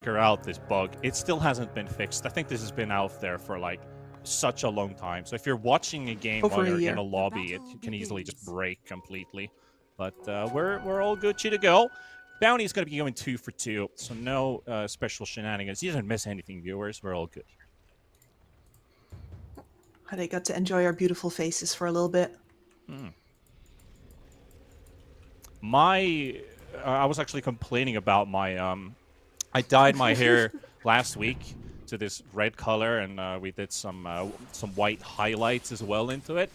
figure out this bug. It still hasn't been fixed. I think this has been out there for like such a long time. So if you're watching a game Over while a you're year. in a lobby, it can easily just break completely. But we're all Gucci to go. Bounty is going to be going 2 for 2, so no special shenanigans. You didn't miss anything, viewers. We're all good here. They got to enjoy our beautiful faces for a little bit. I was actually complaining about my I dyed my hair last week to this red color, and we did some white highlights as well into it.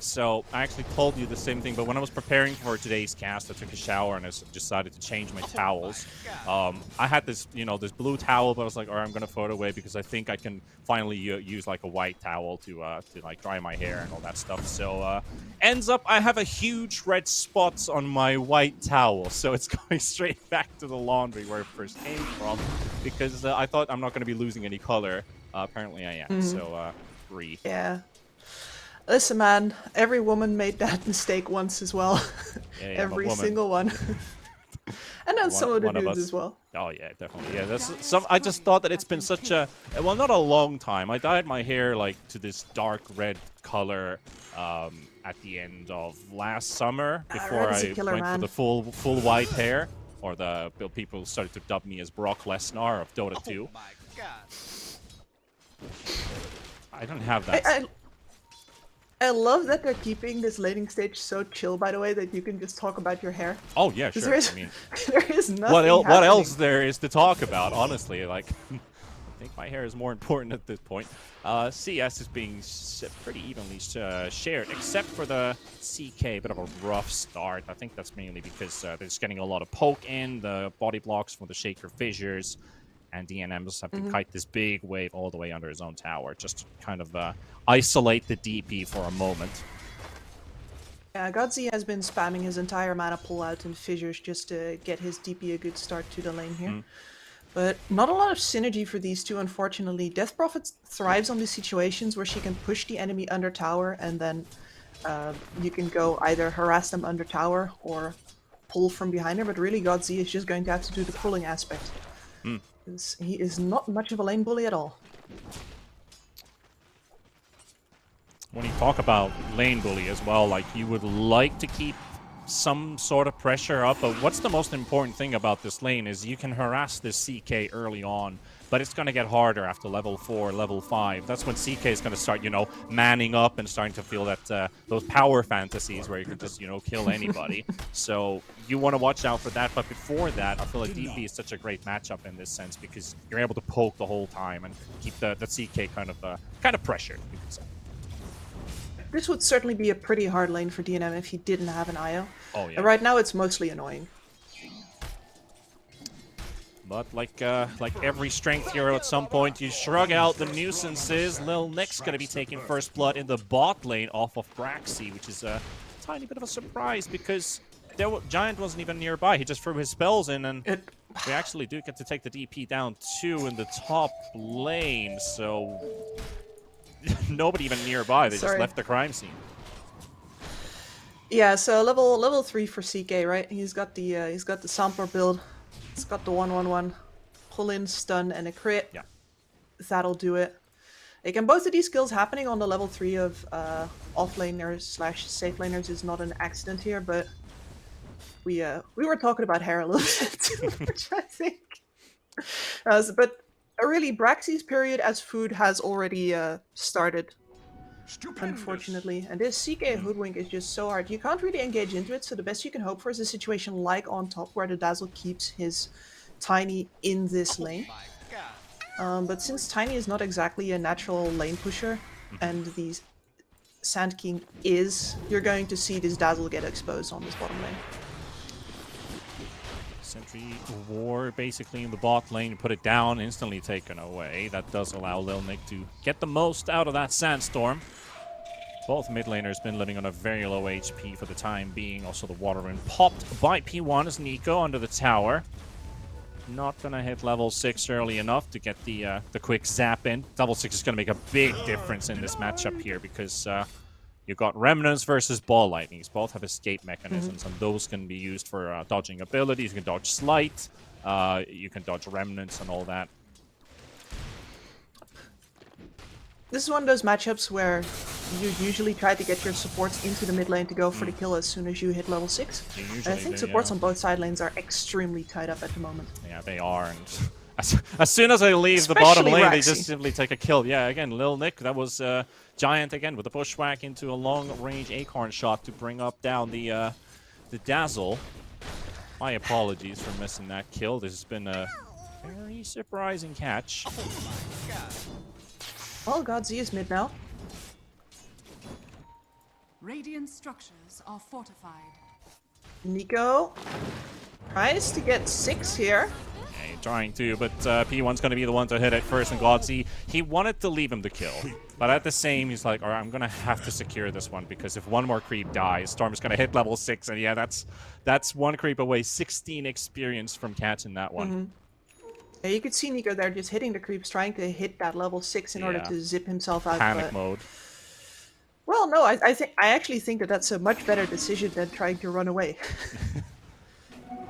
So I actually told you the same thing, but when I was preparing for today's cast, I took a shower and I decided to change my towels. I had this, this blue towel, but I was like, all right, I'm gonna throw it away because I think I can finally use like a white towel to like dry my hair and all that stuff. So ends up I have a huge red spots on my white towel, so it's going straight back to the laundry where it first came from because I thought I'm not gonna be losing any color. Apparently I am. So breathe. Yeah. Listen, man, every woman made that mistake once as well. Yeah, Every single one. And then some of the dudes as well. Oh yeah, definitely. Yeah, that's some. I just thought that it's been such a not a long time. I dyed my hair like to this dark red color at the end of last summer before I went for the full white hair, or the people started to dub me as Brock Lesnar of Dota2. Oh my god. I don't have that. I love that they're keeping this laning stage so chill, by the way, that you can just talk about your hair. Oh yeah, sure. I mean, there is nothing what else there is to talk about, honestly? Like, I think my hair is more important at this point. CS is being pretty evenly shared, except for the CK. Bit of a rough start. I think that's mainly because they're just getting a lot of poke in, the body blocks from the Shaker Fissures, and DNMs have to kite this big wave all the way under his own tower, just to kind of isolate the DP for a moment. Yeah, Godzi has been spamming his entire mana pull out in Fissures just to get his DP a good start to the lane here. But not a lot of synergy for these two, unfortunately. Death Prophet thrives on these situations where she can push the enemy under tower, and then you can go either harass them under tower or pull from behind her, but really Godzi is just going to have to do the pulling aspect. He is not much of a lane bully at all. When you talk about lane bully as well, like you would like to keep some sort of pressure up, but what's the most important thing about this lane is you can harass this CK early on, but it's going to get harder after level 4, level 5. That's when CK is going to start, manning up and starting to feel that those power fantasies where you can just, kill anybody. So you want to watch out for that. But before that, I feel like DP is such a great matchup in this sense because you're able to poke the whole time and keep the CK kind of pressured, you could say. This would certainly be a pretty hard lane for DNM if he didn't have an IO. Oh yeah. And right now it's mostly annoying. But like every strength hero, at some point you shrug out the nuisances. Lil Nick's going to be taking first blood in the bot lane off of Braxy, which is a tiny bit of a surprise because Giant wasn't even nearby. He just threw his spells in, and we actually do get to take the DP down too in the top lane. So nobody even nearby. They just left the crime scene. Yeah, so level 3 for CK, right? He's got the sampler build. It's got the 1/1/1 pull in, stun, and a crit. Yeah, that'll do it. Again, both of these skills happening on the level 3 of offlaners / safe laners is not an accident here, but we were talking about hair a little bit too much, I think. But really, Braxy's period as food has already started. Unfortunately, and this CK Hoodwink is just so hard. You can't really engage into it, so the best you can hope for is a situation like on top where the Dazzle keeps his Tiny in this lane. But since Tiny is not exactly a natural lane pusher, and the Sand King is, you're going to see this Dazzle get exposed on this bottom lane. Sentry War basically in the bot lane, put it down, instantly taken away. That does allow Lil Nick to get the most out of that Sandstorm. Both mid laners been living on a very low HP for the time being. Also the water rune popped by P1 as Nico under the tower. Not gonna hit level 6 early enough to get the quick zap in. Level 6 is gonna make a big difference in this matchup here because you've got Remnants versus Ball Lightnings. Both have escape mechanisms, and those can be used for dodging abilities. You can dodge Slight. You can dodge remnants and all that. This is one of those matchups where you usually try to get your supports into the mid lane to go for the kill as soon as you hit level 6. You And I usually think do, supports yeah. on both side lanes are extremely tied up at the moment. Yeah, they are. And as soon as I leave the bottom Especially lane, they Raxi. just simply take a kill. Yeah, again, Lil Nick, that was Giant again with the bushwhack into a long-range acorn shot to bring up down the Dazzle. My apologies for missing that kill. This has been a very surprising catch. Well, God's is mid now. Radiant structures are fortified. Nico tries to get 6 here. Yeah, trying to, but P1's going to be the one to hit it first, and Godsey, he wanted to leave him the kill. But at the same, he's like, all right, I'm going to have to secure this one, because if one more creep dies, Storm's going to hit level 6, and yeah, that's one creep away. 16 experience from catching that one. Yeah, you could see Nico there just hitting the creeps, trying to hit that level 6 in order Yeah. to zip himself out. Panic but... mode. Well, no, I actually think that that's a much better decision than trying to run away.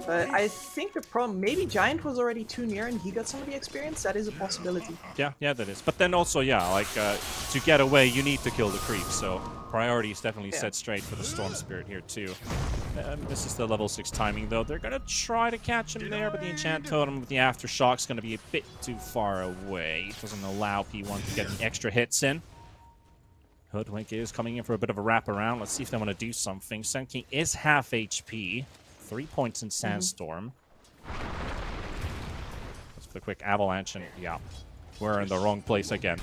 But I think the problem, maybe Giant was already too near and he got some of the experience. That is a possibility. Yeah, that is. But then also, yeah, like, to get away, you need to kill the creep, so priorities definitely set straight for the Storm Spirit here, too. This is the level 6 timing, though. They're going to try to catch him there, but the Enchant Totem with the Aftershock's going to be a bit too far away. It doesn't allow P1 to get any extra hits in. Hoodwink is coming in for a bit of a wraparound. Let's see if they want to do something. Sun King is half HP. 3 points in Sandstorm. Let's put a quick avalanche, and yeah, we're in the wrong place again.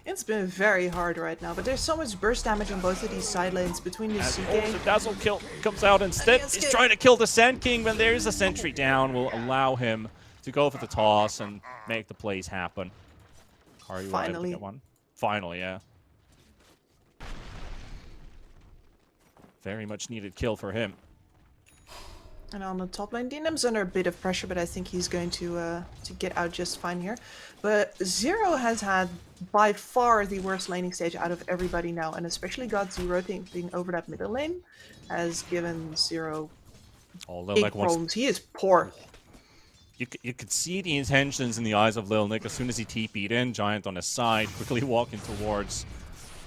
It's been very hard right now, but there's so much burst damage on both of these side lanes between the The CK. Dazzle kill comes out instead. Yes, He's good. trying to kill the Sand King, but there is a sentry down. Will allow him to go for the toss and make the plays happen. Are you able to Finally. get one? Finally, yeah. Very much needed kill for him. And on the top lane, Dinam's under a bit of pressure, but I think he's going to get out just fine here. But Zero has had by far the worst laning stage out of everybody now, and especially God Zero rotating over that middle lane has given Zero Oh, Lil big Nick wants. problems. He is poor. You could see the intentions in the eyes of Lil Nick as soon as he TP'd in. Giant on his side, quickly walking towards,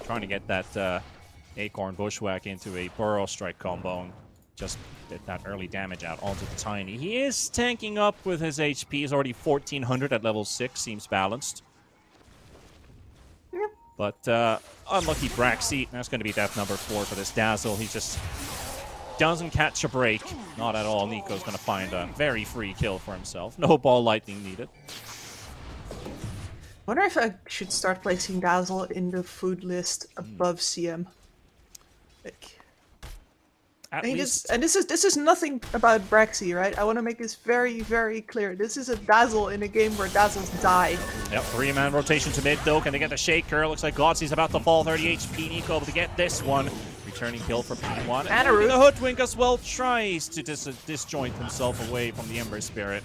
trying to get that Acorn Bushwhack into a Burrow Strike combo and just get that early damage out onto the Tiny. He is tanking up with his HP. He's already 1400 at level 6. Seems balanced. Yep. But unlucky Braxy. That's going to be death number 4 for this Dazzle. He just doesn't catch a break. Not at all. Nico's going to find a very free kill for himself. No ball lightning needed. Wonder if I should start placing Dazzle in the food list above CM. Like, At and least, this is nothing about Braxy, right? I want to make this very, very clear. This is a Dazzle in a game where Dazzles die. yep, 3-man rotation to mid though. Can they get the shaker? Looks like Godsy's about to fall. 30 HP. Nico able to get this one. Returning kill for P1. And a root. The Hoodwink as well tries to disjoint himself away from the Ember Spirit.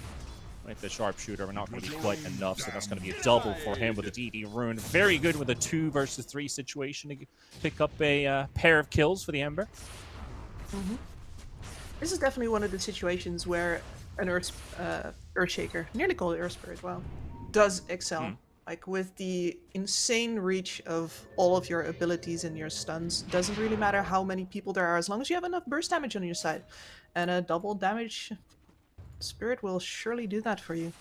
With the Sharpshooter, we're not going to be quite enough, so that's going to be a double for him with a DD Rune. Very good with a 2 versus 3 situation to pick up a pair of kills for the Ember. This is definitely one of the situations where an Earthshaker, nearly called Earth Spirit, wow, does excel. Like, with the insane reach of all of your abilities and your stuns, doesn't really matter how many people there are, as long as you have enough burst damage on your side. And a double damage Spirit will surely do that for you.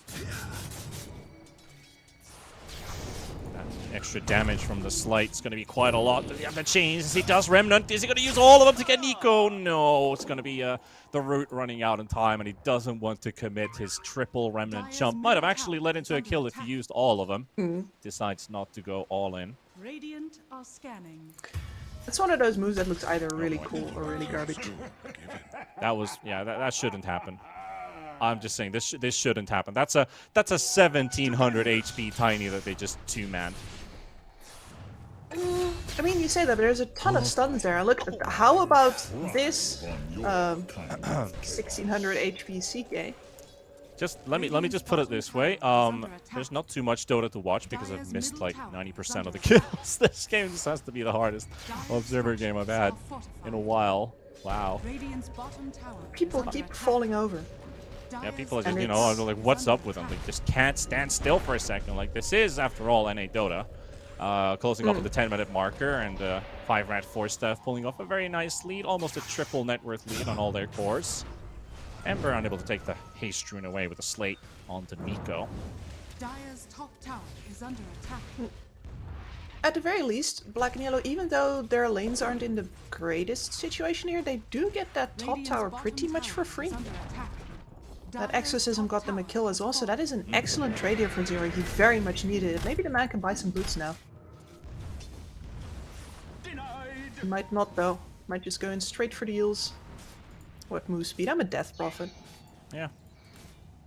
That extra damage from the Slight's going to be quite a lot. Does he have the chains? He does Remnant. Is he going to use all of them to get Nico? No, it's going to be the root running out in time, and he doesn't want to commit his triple Remnant jump. Might have actually led into a kill if he used all of them. Decides not to go all in. Radiant are scanning. It's one of those moves that looks either really cool or really garbage. That was, yeah, that shouldn't happen. I'm just saying, this shouldn't happen. That's a 1700 HP Tiny that they just 2-manned. I mean, you say that, but there's a ton of stuns there. Look, how about this 1600 HP CK? Just let me just put it this way. There's not too much Dota to watch because I've missed like 90% of the kills. This game just has to be the hardest Observer game I've had in a while. Wow. Radiant's bottom tower. People keep falling over. Yeah, people are And just, you know, it's- like, what's up with them? They just can't stand still for a second. Like, this is, after all, NA Dota. Closing up at the 10-minute marker, and 5RATFORCESTAFF pulling off a very nice lead, almost a triple net worth lead on all their cores. Ember unable to take the haste rune away with a slate onto Nico. Dire's top tower is under attack. At the very least, Black and Yellow, even though their lanes aren't in the greatest situation here, they do get that top Radiant's tower bottom pretty much tower for free. is under attack. That Dire's exorcism top got them a tower kill as has well, so that fallen. is an excellent trade here for Zero. He very much needed it. Maybe the man can buy some boots now. He might not though. Might just go in straight for the heals. What move speed? I'm a death prophet. Yeah.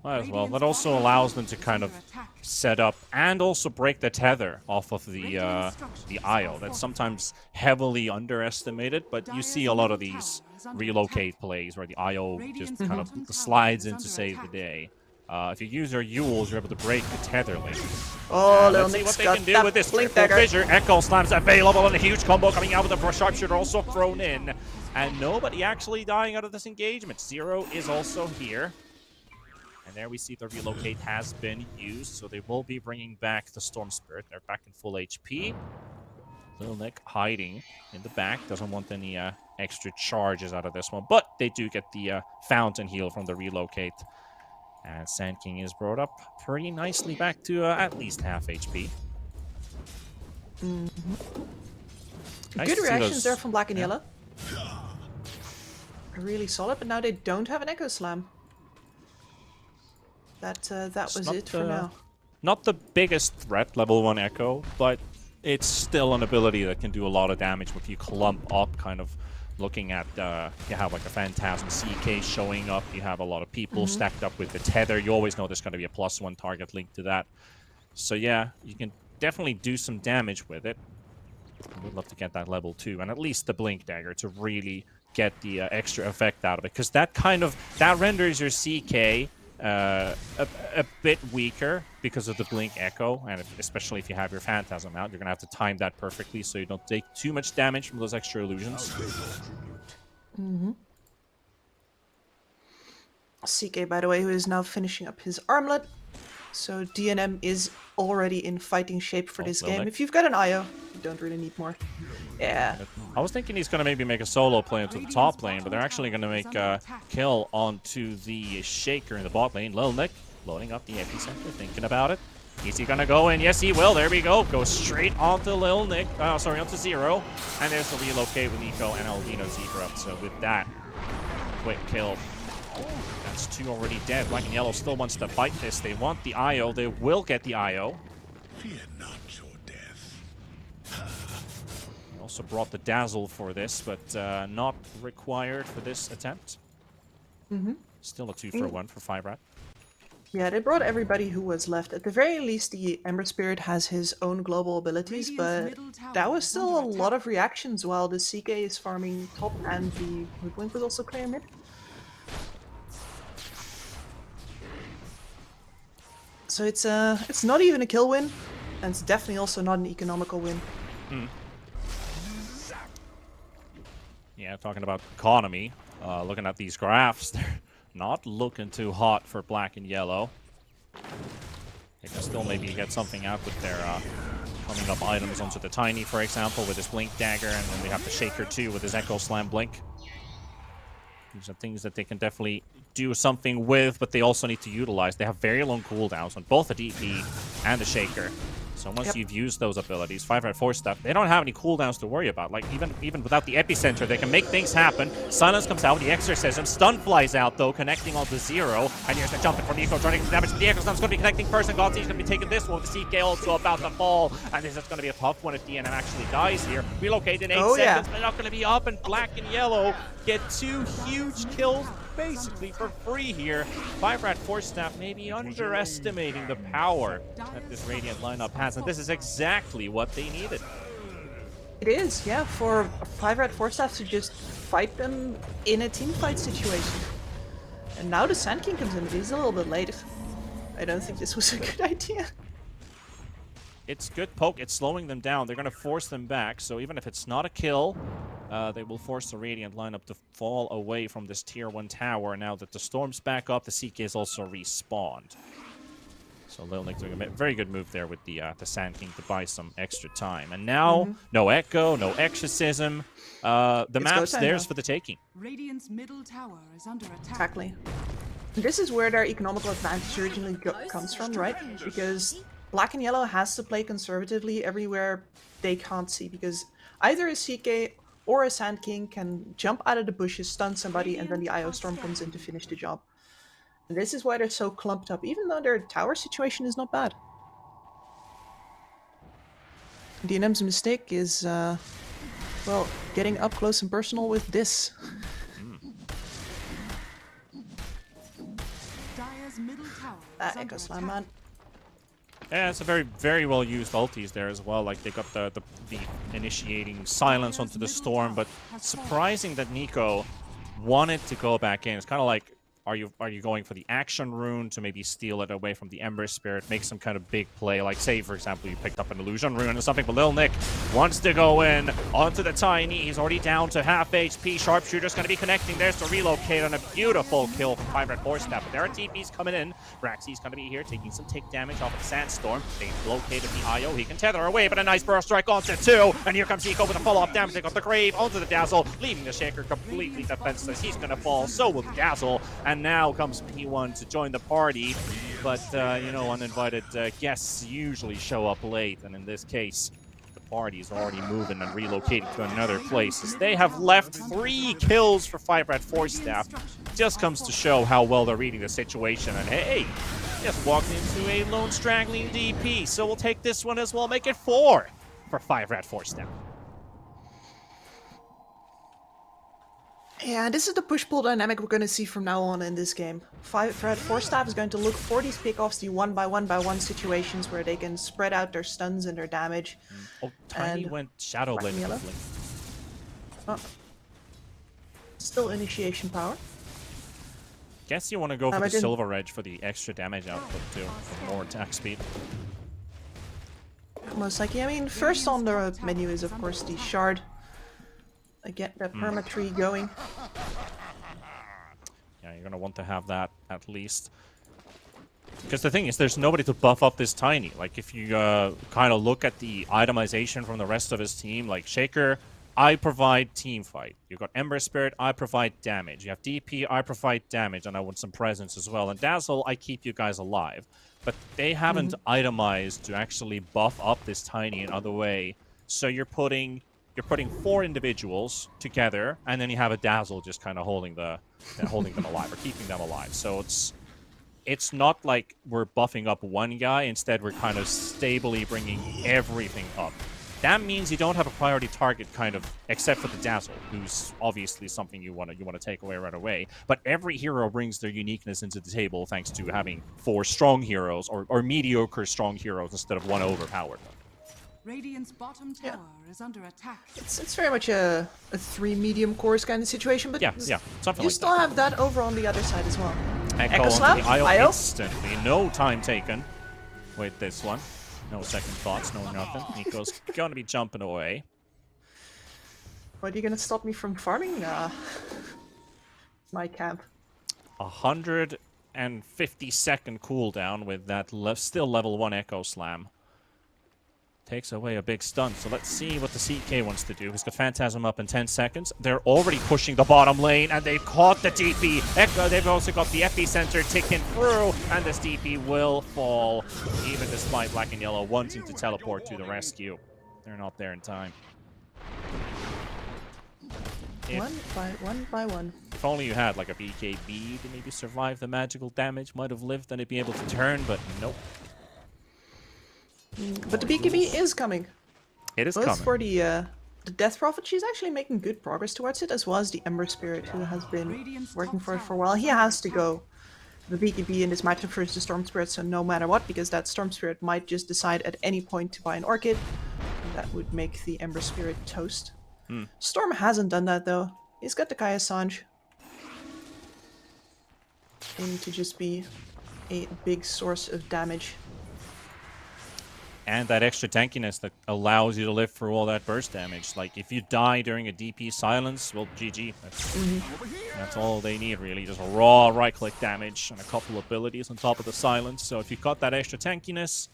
Might as well. Radiant's That also bottom allows tower them to is kind under of attack. set up and also break the tether off of the Radiant structures IO. are That's fortified. sometimes heavily underestimated, but you Dire's see a lot of middle these tower is under relocate attack. plays where the IO Radiant's just kind bottom of tower slides is in to under save the attack. day. If you use your Yules, you're able to break the tether link. Oh, And little let's see Nick's what they got can do that with this blink triple dagger. fissure. Echo Slam's available and a huge combo coming out with the sharpshooter also thrown in. And nobody actually dying out of this engagement. Zero is also here. And there we see the relocate has been used, so they will be bringing back the Storm Spirit. They're back in full HP. Little Nick hiding in the back, doesn't want any extra charges out of this one, but they do get the Fountain Heal from the relocate. And Sand King is brought up pretty nicely back to at least half HP. Nice Good to see reactions those- there from Black and yeah. Yellow. Really solid, but now they don't have an Echo Slam. That was not it for now. Not the biggest threat, level 1 Echo, but it's still an ability that can do a lot of damage if you clump up, kind of looking at, you have like a Phantasm CK showing up, you have a lot of people stacked up with the tether, you always know there's going to be a +1 target linked to that. So yeah, you can definitely do some damage with it. I would love to get that level 2, and at least the Blink Dagger to really get the extra effect out of it, because that renders your CK a bit weaker because of the Blink Echo, and especially if you have your Phantasm out, you're going to have to time that perfectly so you don't take too much damage from those extra illusions. CK, by the way, who is now finishing up his armlet. So DNM is already in fighting shape for this Lil game. Nick. If you've got an IO, you don't really need more. Yeah. I was thinking he's going to maybe make a solo play into the top lane, but they're actually going to make a kill onto the Shaker in the bot lane. Lil Nick loading up the epicenter, thinking about it. Is he going to go in? Yes, he will. There we go. Go straight onto Lil Nick. Onto Zero. And there's the relocate with Nico and Albino Zebra. So with that, quick kill. That's 2 already dead. Black and Yellow still wants to fight this. They want the IO. They will get the IO. Fear not your death. Also brought the Dazzle for this, but not required for this attempt. Still a 2-for-1 for 5RAT. Yeah, they brought everybody who was left. At the very least, the Ember Spirit has his own global abilities, Radiant's but middle tower that was is still a under lot attack. of reactions while the CK is farming top and the Hoodwink was also clear mid. So it's not even a kill win, and it's definitely also not an economical win. Yeah, talking about economy, looking at these graphs, they're not looking too hot for Black and Yellow. They can still maybe get something out with their coming up items onto the Tiny, for example, with his Blink Dagger, and then we have the Shaker too with his Echo Slam Blink. These are things that they can definitely do something with, but they also need to utilize. They have very long cooldowns on both the DP and the Shaker. So once you've used those abilities, 5RATFORCESTAFF, they don't have any cooldowns to worry about. Like, even without the epicenter, they can make things happen. Silence comes out with the exorcism. Stun flies out, though, connecting onto Zero. And here's the jumping from Nico, trying to get some damage. But the Exorcism's going to be connecting first, and Godsee's going to be taking this one with the CK also about to fall. And this is going to be a tough one if DNM actually dies here. Relocate in 8 seconds, but they're not going to be up, and Black and Yellow get 2 huge kills basically for free here. 5RATFORCESTAFF maybe underestimating the power that this Radiant lineup has, and this is exactly what they needed. It is, yeah, for 5RATFORCESTAFF to just fight them in a teamfight situation. And now the Sand King comes in, but he's a little bit late. I don't think this was a good idea. It's good poke, it's slowing them down. They're going to force them back, so even if it's not a kill, They will force the Radiant lineup to fall away from this tier 1 tower. Now that the Storm's back up, the CK is also respawned. So Lil Nick doing a very good move there with the Sand King to buy some extra time. And now, no Echo, no Exorcism. The map's theirs for the taking. Radiant's middle tower is under attack. Exactly. This is where their economical advantage originally comes from, right? Because Black and Yellow has to play conservatively everywhere they can't see, because either a CK or a Sand King can jump out of the bushes, stun somebody, and then the IO Storm comes in to finish the job. And this is why they're so clumped up, even though their tower situation is not bad. DNM's mistake is, well, getting up close and personal with this. Dire's middle tower That is under Echo Slam, attack. man. Yeah, it's a very well used ultis there as well. Like they got the initiating silence onto the Storm, but surprising that Nico wanted to go back in. It's kind of like, are you going for the action rune to maybe steal it away from the Ember Spirit, make some kind of big play? Like, say, for example, you picked up an illusion rune or something, but Lil Nick wants to go in onto the Tiny. He's already down to half HP. Sharpshooter's going to be connecting. There's the relocate on a beautiful kill from 5RATFORCESTAFF. But there are TPs coming in. Braxy's going to be here, taking some tick damage off of the Sandstorm. They located the IO. He can tether away, but a nice burst strike onto 2. And here comes Eco with a follow-up damage. They got the Grave onto the Dazzle, leaving the Shaker completely defenseless. He's going to fall. So will the Dazzle. And now comes P1 to join the party, but you know, uninvited guests usually show up late, and in this case, the party is already moving and relocating to another place. As they have left 3 kills for 5RATFORCESTAFF. Just comes to show how well they're reading the situation. And hey, just walked into a lone straggling DP, so we'll take this one as well. Make it 4 for 5RATFORCESTAFF. Yeah, this is the push-pull dynamic we're going to see from now on in this game. 5RATFORCESTAFF is going to look for these pickoffs, the 1-by-1-by-1 situations where they can spread out their stuns and their damage. Oh, Tiny And went Shadow Blade. Black and Oh. Still initiation power. Guess you want to go for I the didn't- Silver Edge for the extra damage output too, for more attack speed. Most likely. I mean, first on the menu is, of course, the Shard. Get that perma tree going. Yeah, you're gonna want to have that at least. Because the thing is, there's nobody to buff up this Tiny. Like, if you kind of look at the itemization from the rest of his team, like Shaker, I provide team fight. You've got Ember Spirit, I provide damage. You have DP, I provide damage, and I want some presence as well. And Dazzle, I keep you guys alive. But they haven't itemized to actually buff up this Tiny in other way. So you're putting 4 individuals together, and then you have a Dazzle just kind of holding them alive or keeping them alive. So it's not like we're buffing up one guy. Instead, we're kind of stably bringing everything up. That means you don't have a priority target, kind of, except for the Dazzle, who's obviously something you want to take away right away. But every hero brings their uniqueness into the table thanks to having 4 strong heroes or mediocre strong heroes instead of 1 overpowered one. Radiant's bottom tower is under attack. It's very much a 3 medium cores kind of situation, but Yeah, something you like still that. have that over on the other side as well. Echo onto Slam, the IO IO. instantly. No time taken with this one. No second thoughts, no nothing. Nico's gonna be jumping away. What, are you gonna stop me from farming? My camp. 150-second cooldown with that still level 1 Echo Slam. Takes away a big stun. So let's see what the CK wants to do. He's got Phantasm up in 10 seconds. They're already pushing the bottom lane, and they've caught the DP. Echo, they've also got the epicenter ticking through, and this DP will fall, even despite Black and Yellow wanting to teleport to the rescue. They're not there in time. One by one. If only you had like a BKB to maybe survive the magical damage, might have lived and it'd be able to turn, but nope. But the BKB is coming. It is Both coming. for the Death Prophet, she's actually making good progress towards it, as well as the Ember Spirit, who has been working for it for a while. He has to go the BKB in this matchup versus the Storm Spirit, so no matter what, because that Storm Spirit might just decide at any point to buy an Orchid, and that would make the Ember Spirit toast. Storm hasn't done that, though. He's got the Kaya Sanj. Aiming to just be a big source of damage. And that extra tankiness that allows you to live through all that burst damage. Like, if you die during a DP silence, well, GG. That's all they need, really. Just raw right-click damage and a couple abilities on top of the silence. So if you got that extra tankiness,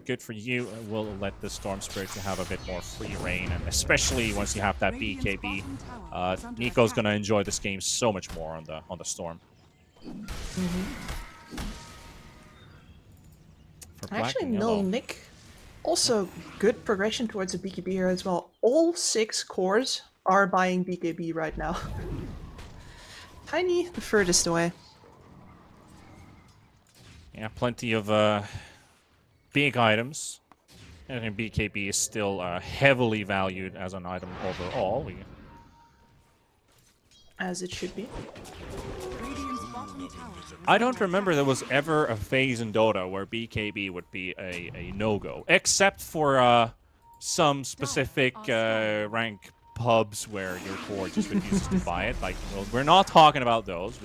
good for you. We'll let the Storm Spirit to have a bit more free reign. And especially once you have that BKB, Nico's going to enjoy this game so much more on the Storm. Actually, no, Nick. Also, good progression towards a BKB here as well. All 6 cores are buying BKB right now. Tiny, the furthest away. Yeah, plenty of big items. And BKB is still heavily valued as an item overall. As it should be. I don't remember there was ever a phase in Dota where BKB would be a no-go, except for some specific rank pubs where your core just refuses to buy it. Like, well, we're not talking about those.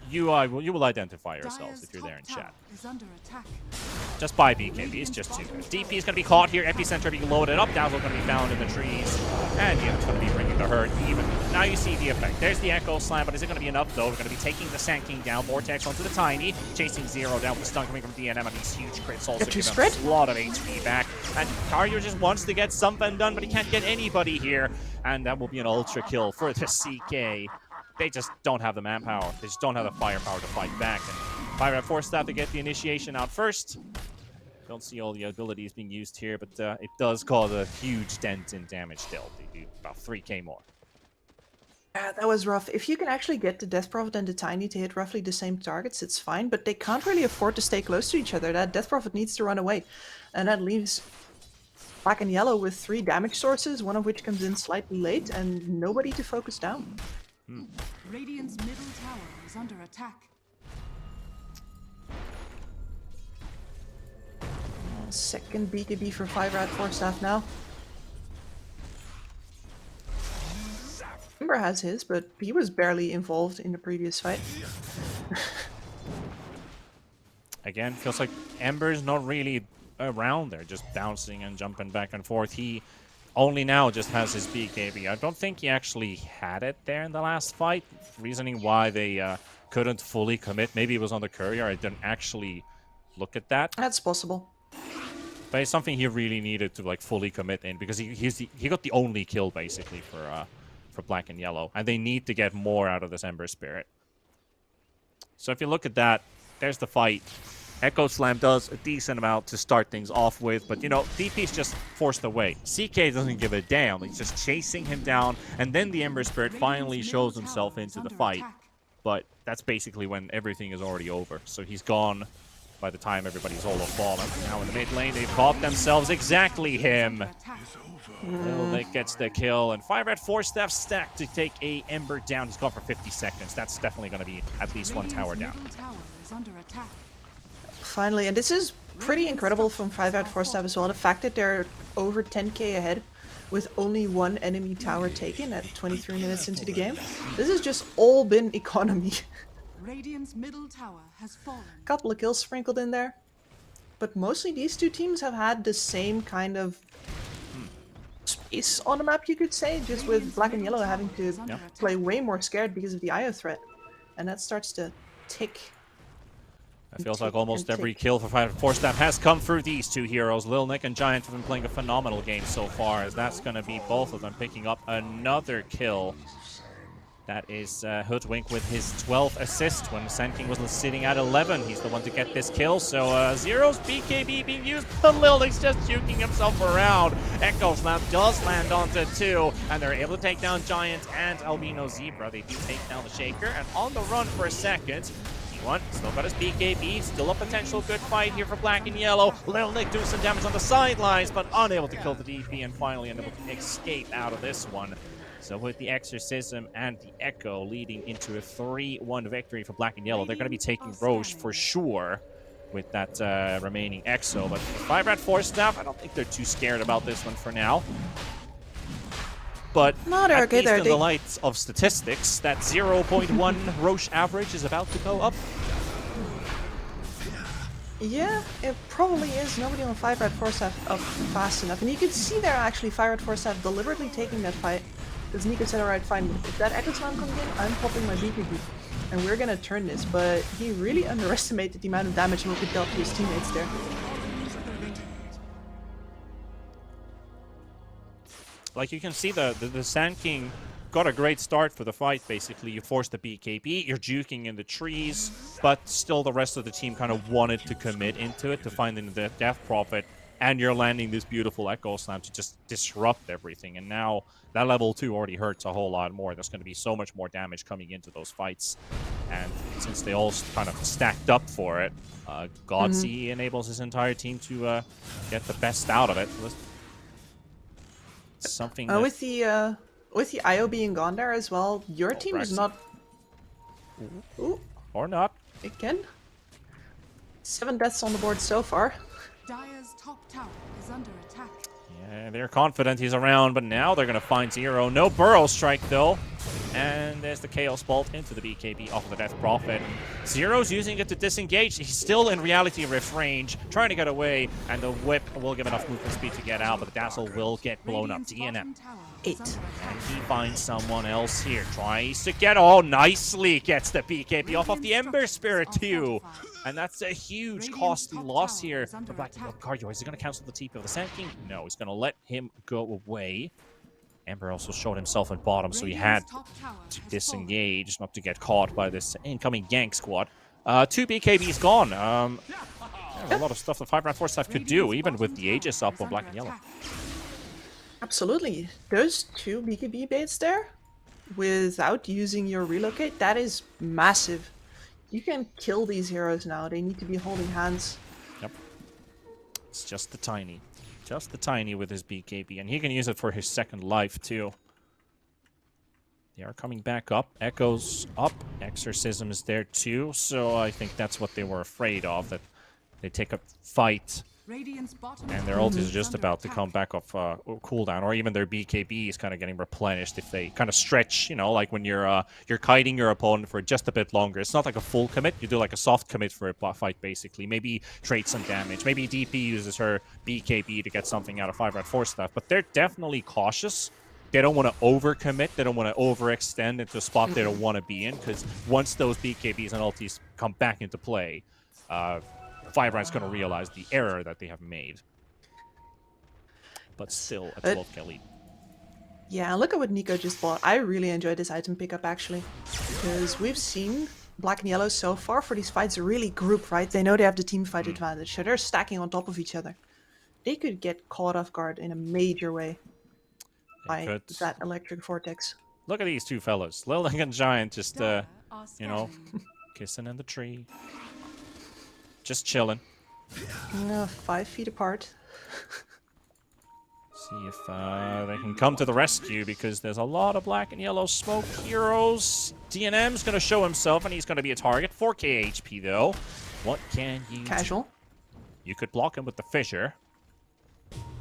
You will identify yourselves if you're there in chat. Just buy BKB, it's just too good. DP is going to be caught here, Epicenter being loaded up, Dazzle going to be found in the trees, and yeah, it's going to be bringing the hurt even. Now you see the effect. There's the Echo Slam, but is it going to be enough though? We're going to be taking the Sand King down, Vortex onto the Tiny, chasing Zero down with the stun coming from DNM, and these huge crits also give him a lot of HP back. And Karyo just wants to get something done, but he can't get anybody here, and that will be an ultra kill for the CK. They just don't have the manpower. They just don't have the firepower to fight back. And 5RATFORCESTAFF to get the initiation out first. Don't see all the abilities being used here, but it does cause a huge dent in damage still. They do about 3k more. Yeah, that was rough. If you can actually get the Death Prophet and the Tiny to hit roughly the same targets, it's fine, but they can't really afford to stay close to each other. That Death Prophet needs to run away. And that leaves Black and Yellow with 3 damage sources, one of which comes in slightly late, and nobody to focus down. Radiant's middle tower is under attack. Second BKB for 5RATFORCESTAFF now. Ember has his, but he was barely involved in the previous fight. Again, feels like Ember's not really around there, just bouncing and jumping back and forth. He only now just has his BKB. I don't think he actually had it there in the last fight. Reasoning why they couldn't fully commit. Maybe it was on the courier. I didn't actually look at that. That's possible. But it's something he really needed to like fully commit in, because he got the only kill basically for Black and Yellow, and they need to get more out of this Ember Spirit. So if you look at that, there's the fight. Echo Slam does a decent amount to start things off with, but you know, DP's just forced away. CK doesn't give a damn. He's just chasing him down, and then the Ember Spirit finally shows himself into the fight. But that's basically when everything is already over. So he's gone by the time everybody's all fallen. Now in the mid lane, they've caught themselves exactly him. Little Nick gets the kill, and 5RATFORCESTAFF stacked to take a Ember down. He's gone for 50 seconds. That's definitely going to be at least one tower down. Finally, and this is pretty incredible from 5RATFORCESTAFF as well. The fact that they're over 10k ahead with only 1 enemy tower taken at 23 minutes into the game. This has just all been economy. Radiant's middle tower has fallen. Couple of kills sprinkled in there. But mostly these two teams have had the same kind of space on the map, you could say, just with Black and Yellow having to play way more scared because of the IO threat. And that starts to tick. It feels like almost every kill for 5RATFORCESTAFF has come through these two heroes. Lil Nick and Giant have been playing a phenomenal game so far, as that's going to be both of them picking up another kill. That is Hoodwink with his 12th assist when Sand King was sitting at 11. He's the one to get this kill, so Zero's BKB being used, but Lil Nick's just juking himself around. Echo Slam does land onto 2, and they're able to take down Giant and Albino Zebra. They do take down the Shaker, and on the run for a second. Still got his BKB, still a potential good fight here for Black and Yellow. Lil Nick doing some damage on the sidelines, but unable to kill the DP, and finally unable to escape out of this one. So with the Exorcism and the Echo leading into a 3-1 victory for Black and Yellow, they're going to be taking Roche for sure with that remaining Exo. But 5RATFORCESTAFF, I don't think they're too scared about this one for now. But at least in the light of statistics, that 0.1 Roche average is about to go up. Yeah, it probably is. Nobody on 5RATFORCESTAFF up fast enough. And you can see there actually 5RATFORCESTAFF deliberately taking that fight. Because Nico said, alright, fine, if that Echo Slam comes in, I'm popping my BKB. And we're gonna turn this. But he really underestimated the amount of damage he could dealt to his teammates there. Like you can see the Sand King got a great start for the fight, basically. You forced the BKB, you're juking in the trees, but still the rest of the team kind of wanted to commit into it, to find the Death Prophet, and you're landing this beautiful Echo Slam to just disrupt everything. And now that level 2 already hurts a whole lot more. There's going to be so much more damage coming into those fights. And since they all kind of stacked up for it, Godsey enables his entire team to get the best out of it. Something that... with the IO being gone there as well, your team is not... Ooh, or not. again. 7 deaths on the board so far. Dire's top tower is under attack. Yeah, they're confident he's around, but now they're going to find Zero. No Burrow Strike, though. And there's the Chaos Bolt into the BKB off of the Death Prophet. Zero's using it to disengage. He's still in reality rift range, trying to get away, and the Whip will give enough movement speed to get out, but the Dazzle will get blown up. DNM. 8. And he finds someone else here. Tries to get... Oh, nicely gets the BKB off of the Ember Spirit, too. And that's a huge costly loss here to Black and Yellow Cardio. Is he going to cancel the TP of the Sand King? No, he's going to let him go away. Ember also showed himself in bottom, so he had to disengage, not to get caught by this incoming gank squad. 2 BKBs gone. A lot of stuff that 5RATFORCESTAFF could do, even with the Aegis up on Black and Yellow. Absolutely. Those 2 BKB baits there, without using your relocate, that is massive. You can kill these heroes now. They need to be holding hands. Yep. It's just the tiny. Just the tiny with his BKB. And he can use it for his second life, too. They are coming back up. Echo's up. Exorcism is there, too. So I think that's what they were afraid of. That they take a fight, and their ultis is just about to come back off cooldown, or even their BKB is kind of getting replenished if they kind of stretch, you know, like when you're kiting your opponent for just a bit longer. It's not like a full commit. You do like a soft commit for a fight, basically. Maybe trade some damage. Maybe DP uses her BKB to get something out of 5RATFORCESTAFF, but they're definitely cautious. They don't want to overcommit. They don't want to overextend into a spot they don't want to be in, because once those BKBs and ultis come back into play, 5RAT's going to realize the error that they have made. But still, a 12k lead. Yeah, look at what Nico just bought. I really enjoyed this item pickup, actually. Because we've seen Black and Yellow so far for these fights really group, right? They know they have the team fight advantage, so they're stacking on top of each other. They could get caught off guard in a major way by that electric vortex. Look at these 2 fellas. Lil and Giant just, you know, kissing in the tree. Just chilling. 5 feet apart. See if they can come to the rescue, because there's a lot of Black and Yellow smoke heroes. DNM's going to show himself, and he's going to be a target. 4k HP, though. What can you Casual. do? You could block him with the Fissure.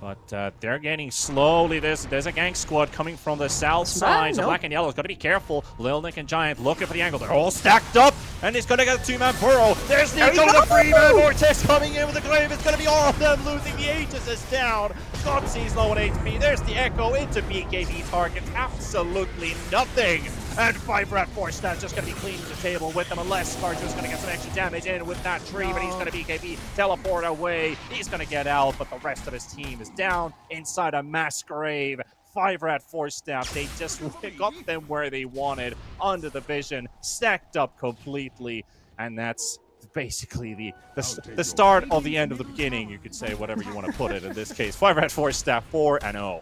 But they're getting slowly. There's a gank squad coming from the south side. So Black and Yellow's got to be careful. Lil Nick and Giant looking for the angle. They're all stacked up. And he's going to get a 2-man burrow. There's Nico with a 3-man vortex coming in with the glaive. It's going to be all of them losing. The Aegis is down. Godsey's low on HP. There's the Echo into BKB targets. Absolutely nothing. And 5RATFORCESTAFF just going to be cleaning the table with them, unless Scarjo's going to get some extra damage in with that tree, but he's going to BKB, teleport away. He's going to get out, but the rest of his team is down inside a mass grave. 5RATFORCESTAFF, they just got them where they wanted, under the vision, stacked up completely, and that's basically the start of the end of the beginning. You could say whatever you want to put it in this case. 5RATFORCESTAFF 4-0.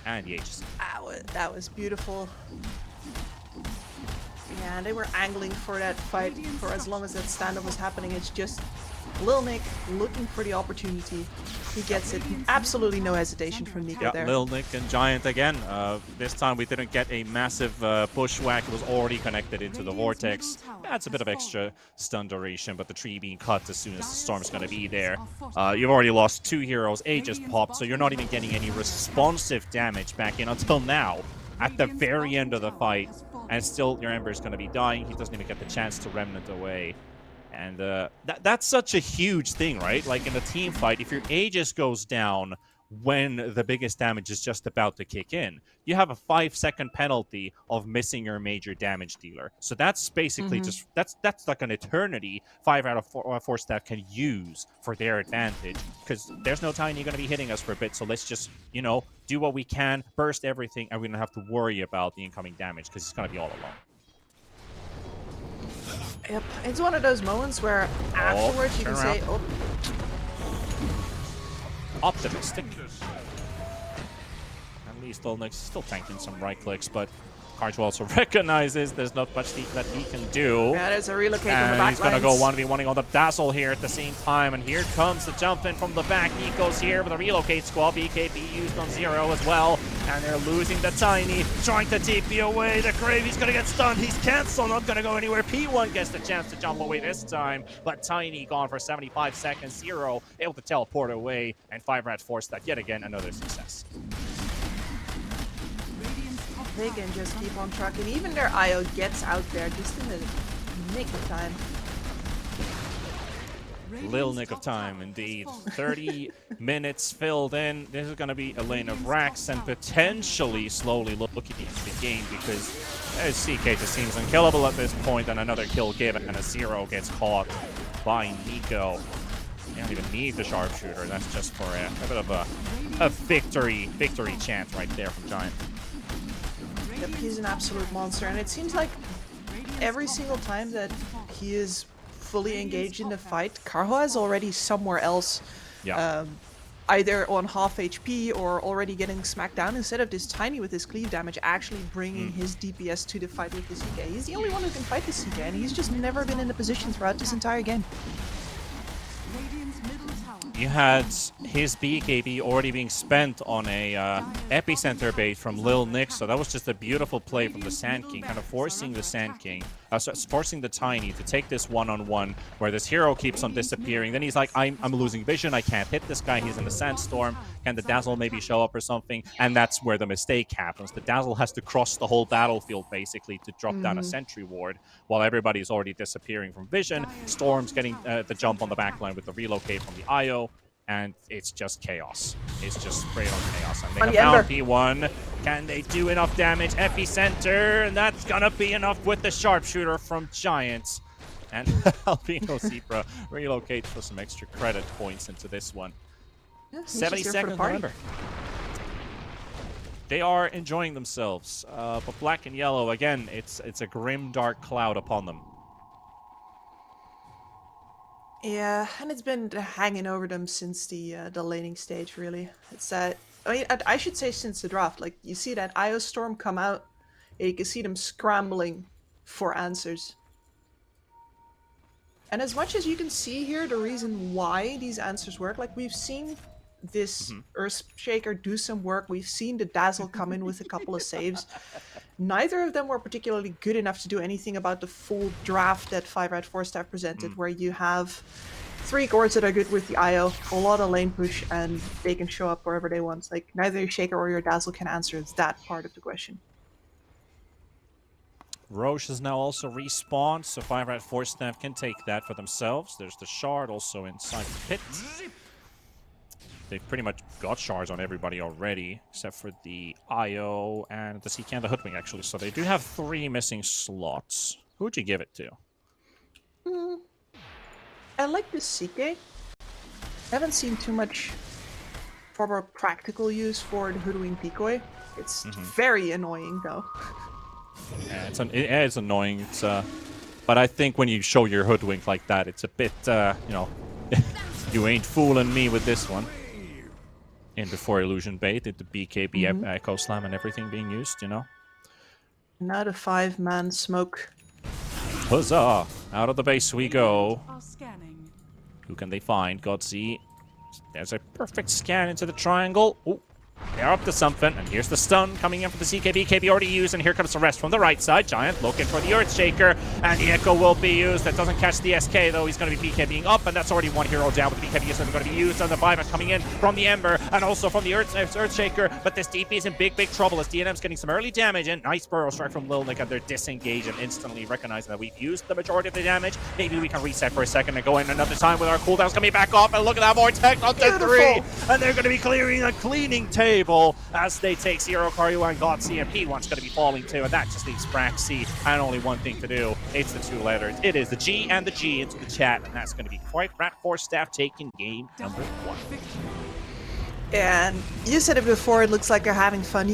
And the Aegis. That was beautiful. Yeah, they were angling for that fight for as long as that stand-up was happening. It's just Lil Nick looking for the opportunity. He gets it. Absolutely no hesitation from Nico there. Lil Nick and Giant again. This time we didn't get a massive bushwhack. It was already connected into the vortex. That's a bit of extra stun duration, but the tree being cut as soon as the storm's going to be there. You've already lost 2 heroes. Aegis popped, so you're not even getting any responsive damage back in until now. At the very end of the fight, and still your Ember is going to be dying. He doesn't even get the chance to Remnant away. And that's such a huge thing, right? Like in a team fight, if your Aegis goes down when the biggest damage is just about to kick in, you have a 5-second penalty of missing your major damage dealer. So that's basically just that's like an eternity 5 out of 4 staff can use for their advantage, because there's no Tiny going to be hitting us for a bit. So let's just, you know, do what we can, burst everything, and we don't have to worry about the incoming damage because it's going to be all alone. Yep, it's one of those moments where afterwards you can say, oh, Optimistic. At least Olnik's still tanking some right clicks, but Karju also recognizes there's not much that he can do. yeah, there's a relocate on the And back he's going to lines. go 1v1ing on the Dazzle here at the same time. And here comes the jump in from the back. Nico's here with a relocate squad. BKB used on 0 as well. And they're losing the Tiny. Trying to TP away. The Gravy's going to get stunned. He's cancelled. Not going to go anywhere. P1 gets the chance to jump away this time. But Tiny gone for 75 seconds. 0 able to teleport away. And 5RATFORCESTAFF yet again another success. They can just keep on trucking. Even their IO gets out there just in the nick of time. Lil nick of time, indeed. 30 minutes filled in. This is going to be a lane of racks and potentially slowly looking into the game, because CK just seems unkillable at this point, and another kill given, and a 0 gets caught by Nico. You don't even need the sharpshooter. That's just for a bit of a victory chant right there from Giant. Yep, he's an absolute monster, and it seems like every single time that he is fully engaged in the fight, Karho is already somewhere else, either on half HP or already getting smacked down, instead of this Tiny with his cleave damage actually bringing his DPS to the fight with the CK. He's the only one who can fight the CK, and he's just never been in the position throughout this entire game. You had his BKB already being spent on a epicenter bait from Lil Nick, so that was just a beautiful play from the Sand King, kind of forcing the Sand King, forcing the Tiny to take this one-on-one, where this hero keeps on disappearing. Then he's like, I'm losing vision, I can't hit this guy, he's in the Sandstorm, can the Dazzle maybe show up or something? And that's where the mistake happens. The Dazzle has to cross the whole battlefield, basically, to drop down a sentry ward, while everybody's already disappearing from vision. Storm's getting the jump on the backline with the relocate from the IO, and it's just chaos. It's just straight on chaos. And they have found P1. Can they do enough damage? Epicenter, and that's gonna be enough with the sharpshooter from Giants. And Albino Zebra relocates for some extra credit points into this one. Yeah, 70 seconds, remember. They are enjoying themselves. But black and yellow, again, it's a grim, dark cloud upon them. Yeah, and it's been hanging over them since the laning stage, really. It's that, I mean, I should say since the draft. Like, you see that IO Storm come out, and you can see them scrambling for answers. And as much as you can see here the reason why these answers work, like, we've seen this Earthshaker do some work, we've seen the Dazzle come in with a couple of saves. Neither of them were particularly good enough to do anything about the full draft that 5RATFORCESTAFF presented, where you have 3 Gords that are good with the IO, a lot of lane push, and they can show up wherever they want. Like, neither your Shaker or your Dazzle can answer that part of the question. Roche has now also respawned, so 5RATFORCESTAFF can take that for themselves. There's the shard also inside the pit. They've pretty much got shards on everybody already, except for the IO and the CK and the Hoodwing, actually. So they do have 3 missing slots. Who would you give it to? I like the CK. I haven't seen too much proper practical use for the Hoodwing Decoy. It's very annoying, though. Yeah, it's annoying. It's but I think when you show your Hoodwink like that, it's a bit, you know, you ain't fooling me with this one. And before Illusion Bait, the BKB Echo Slam and everything being used, you know? Now the 5-man smoke. Huzzah! Out of the base we go. Are scanning. Who can they find? Godzi. There's a perfect scan into the triangle. Oh, They're up to something, and here's the stun coming in for the CKB. KB already used, and here comes the rest from the right side. Giant looking for the Earthshaker, and the Echo will be used. That doesn't catch the SK, though. He's going to be BKBing up, and that's already one hero down, but the BKB is going to be used, and the buyback coming in from the Ember, and also from the Earthshaker, but this DP is in big, big trouble as DNM's getting some early damage, and nice burrow strike from Lilnik, and they're disengaged and instantly recognizing that we've used the majority of the damage. Maybe we can reset for a second and go in another time with our cooldowns coming back off, and look at that Vortex on the 3, and they're going to be clearing a cleaning table as they take Zero, Karyu, and God CMP. One's going to be falling too, and that just leaves Braxy and only one thing to do. It's the 2 letters. It is the G and the G into the chat, and that's going to be 5RATFORCESTAFF taking game number 1. Victory. And you said it before, it looks like they're having fun. You